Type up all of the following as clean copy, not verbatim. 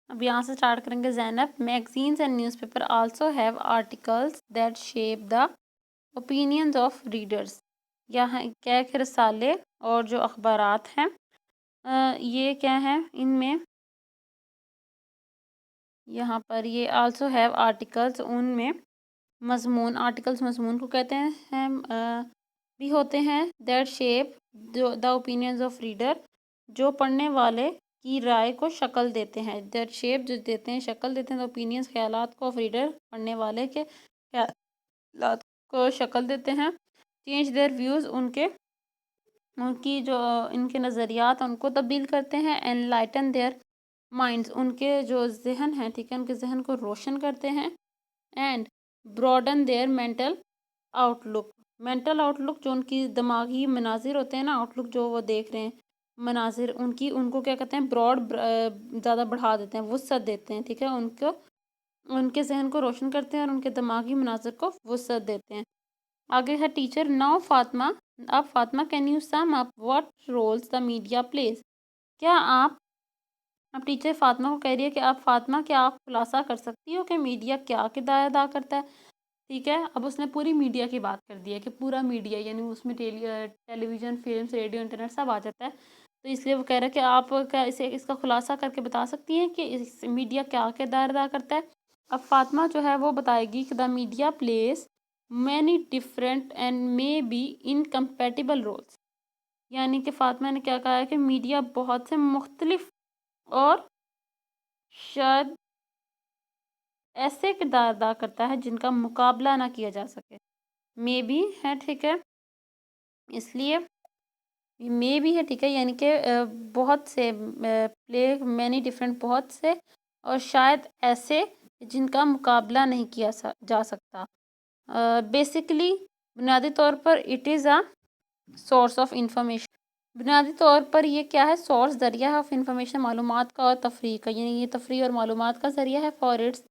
اب یہاں سے اسٹارٹ کریں گے Zainab. Magazines and newspaper also have articles that shape the opinions of readers. یہاں کیا کہ رسالے اور جو اخبارات ہیں یہ کیا ہیں ان میں یہاں پر یہ آلسو ہیو آرٹیکلس ان میں مضمون آرٹیکلس مضمون کو کہتے ہیں بھی ہوتے ہیں that shape the opinions of reader جو پڑھنے والے کی رائے کو شکل دیتے ہیں. دیٹ شیپ جو دیتے ہیں شکل دیتے ہیں دا اوپینینز خیالات کو آف ریڈر پڑھنے والے کے خیالات کو شکل دیتے ہیں. چینج دیئر ویوز ان کی جو ان کے نظریات ان کو تبدیل کرتے ہیں. اینڈ لائٹن دیئر مائنڈس ان کے جو ذہن ہیں ٹھیک ہے ان کے ذہن کو روشن کرتے ہیں. And broaden their mental outlook جو ان کی دماغی مناظر ہوتے ہیں نا آؤٹ لک جو وہ دیکھ رہے ہیں مناظر ان کو کیا کہتے ہیں براڈ زیادہ بڑھا دیتے ہیں وسعت دیتے ہیں ٹھیک ہے ان کے ذہن کو روشن کرتے ہیں اور ان کے دماغی مناظر کو وسعت دیتے ہیں. آگے ہے ٹیچر. ناؤ فاطمہ اب Fatima can you sum up what rules the media please. کیا آپ اب ٹیچر فاطمہ کو کہہ رہی ہے کہ آپ فاطمہ کیا آپ خلاصہ کر سکتی ہو کہ میڈیا کیا کردار ادا کرتا ہے. ٹھیک ہے اب اس نے پوری میڈیا کی بات کر دی ہے کہ پورا میڈیا یعنی اس میں ٹیلی ویژن فلمس ریڈیو انٹرنیٹ سب آ جاتا ہے. تو اس لیے وہ کہہ رہا ہے کہ آپ کیا اس کا خلاصہ کر کے بتا سکتی ہیں کہ اس میڈیا کیا کردار ادا کرتا ہے. اب فاطمہ جو ہے وہ بتائے گی کہ the media please many different and may be incompatible rules. یعنی کہ فاطمہ نے کیا کہا ہے کہ میڈیا بہت سے مختلف اور شاید ایسے کردار ادا کرتا ہے جن کا مقابلہ نہ کیا جا سکے. مے بی ہے ٹھیک ہے اس لیے مے بھی ہے ٹھیک ہے یعنی کہ بہت سے پلے مینی ڈفرینٹ بہت سے اور شاید ایسے جن کا مقابلہ نہیں کیا جا سکتا. بیسیکلی بنیادی طور پر it is a source of information. بنیادی طور پر یہ کیا ہے سورس ذریعہ ہے آف انفارمیشن معلومات کا اور تفریح کا یعنی یہ تفریح اور معلومات کا ذریعہ ہے فار اٹس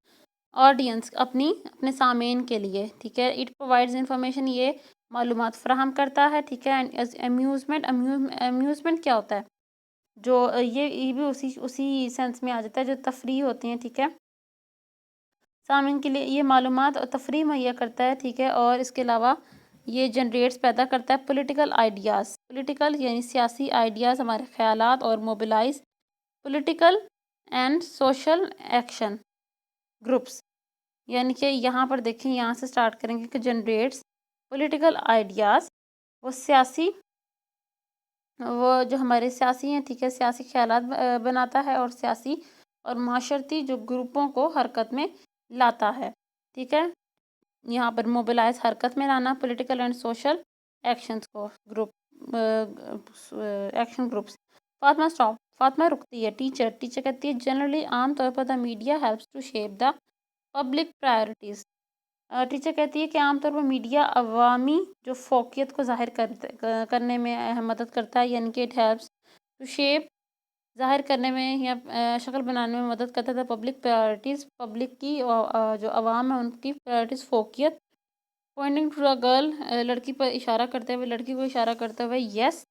آڈینس اپنے سامعین کے لیے ٹھیک ہے. اٹ پرووائڈز انفارمیشن یہ معلومات فراہم کرتا ہے ٹھیک ہے. امیوزمنٹ کیا ہوتا ہے جو یہ بھی اسی سینس میں آ جاتا ہے جو تفریح ہوتی ہیں ٹھیک ہے سامعین کے لیے یہ معلومات اور تفریح مہیا کرتا ہے ٹھیک ہے. اور اس کے علاوہ یہ جنریٹس پیدا کرتا ہے پولیٹیکل آئیڈیاز پولیٹیکل یعنی سیاسی آئیڈیاز ہمارے خیالات اور mobilise political and social action groups. یعنی کہ یہاں پر دیکھیں یہاں سے سٹارٹ کریں گے کہ جنریٹس پولیٹیکل آئیڈیاز وہ جو ہمارے سیاسی ہیں ٹھیک ہے سیاسی خیالات بناتا ہے اور سیاسی اور معاشرتی جو گروپوں کو حرکت میں لاتا ہے ٹھیک ہے. یہاں پر موبلائز حرکت میں لانا پولیٹیکل اینڈ سوشل ایکشنز کو action groups. Fatima stop Fatima رکتی ہے. ٹیچر کہتی ہے جنرلی عام طور پر the media helps to shape the public priorities. Teacher کہتی ہے کہ عام طور پر میڈیا عوامی جو فوقیت کو ظاہر کرنے میں مدد کرتا ہے یعنی کہ اٹ ہیلپس ٹو شیپ ظاہر کرنے میں یا شکل بنانے میں مدد کرتا تھا پبلک پرائرٹیز پبلک کی جو عوام ہے ان کی پرائرٹیز فوقیت. پوائنٹنگ ٹو اے گرل لڑکی پر اشارہ کرتے ہوئے لڑکی کو اشارہ کرتے ہوئے yes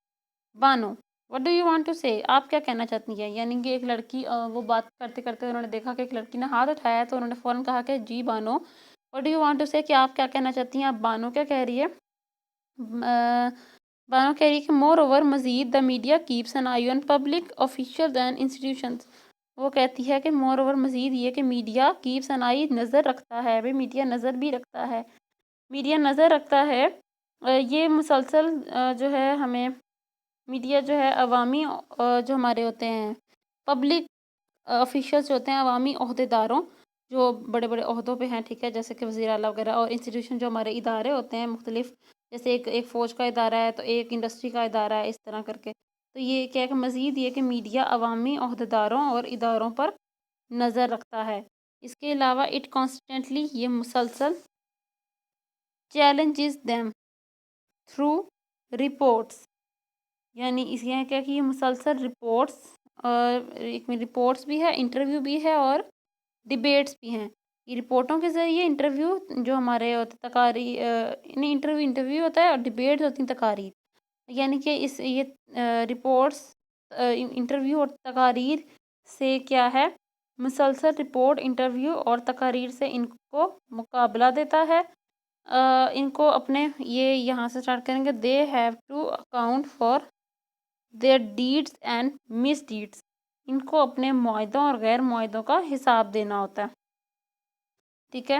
Bano what do you want to say آپ کیا کہنا چاہتی ہیں. یعنی کہ ایک لڑکی وہ بات کرتے کرتے انہوں نے دیکھا کہ ایک لڑکی نے ہاتھ اٹھایا ہے تو انہوں نے فوراً کہا کہ جی Bano what do you want to say کہ آپ کیا کہنا چاہتی ہیں. اب بانو کیا کہہ رہی ہے بانو کہہ رہی ہے کہ مور اوور مزید the media keeps an eye on public officials and institutions. وہ کہتی ہے کہ مور اوور مزید یہ کہ میڈیا کیپس این آئی نظر رکھتا ہے بھائی میڈیا نظر بھی رکھتا ہے میڈیا نظر رکھتا ہے یہ مسلسل جو ہے ہمیں میڈیا جو ہے عوامی جو ہمارے ہوتے ہیں پبلک آفیشلز جو ہوتے ہیں عوامی عہدے داروں جو بڑے بڑے عہدوں پہ ہیں ٹھیک ہے جیسے کہ وزیر اعلیٰ وغیرہ اور انسٹیٹیوشن جو ہمارے ادارے ہوتے ہیں مختلف جیسے ایک فوج کا ادارہ ہے تو ایک انڈسٹری کا ادارہ ہے اس طرح کر کے. تو یہ کیا کہ مزید یہ کہ میڈیا عوامی عہدیداروں اور اداروں پر نظر رکھتا ہے. اس کے علاوہ اٹ کانسٹنٹلی یہ مسلسل چیلنجز دیم تھرو رپورٹس یعنی اس یہ کیا کہ یہ مسلسل رپورٹس بھی ہے انٹرویو بھی ہے اور ڈبیٹس بھی ہیں. یہ رپورٹوں کے ذریعے انٹرویو جو ہمارے ہوتے تقاریر انٹرویو ہوتا ہے اور ڈبیٹس ہوتی ہیں تقاریر. یعنی کہ یہ رپورٹس انٹرویو اور تقاریر سے کیا ہے مسلسل رپورٹ، انٹرویو اور تقاریر سے ان کو مقابلہ دیتا ہے۔ ان کو اپنے یہ یہاں سے اسٹارٹ کریں گے، they have to account for their deeds and misdeeds, ان کو اپنے معاہدوں اور غیر معاہدوں کا حساب دینا ہوتا ہے، ٹھیک ہے۔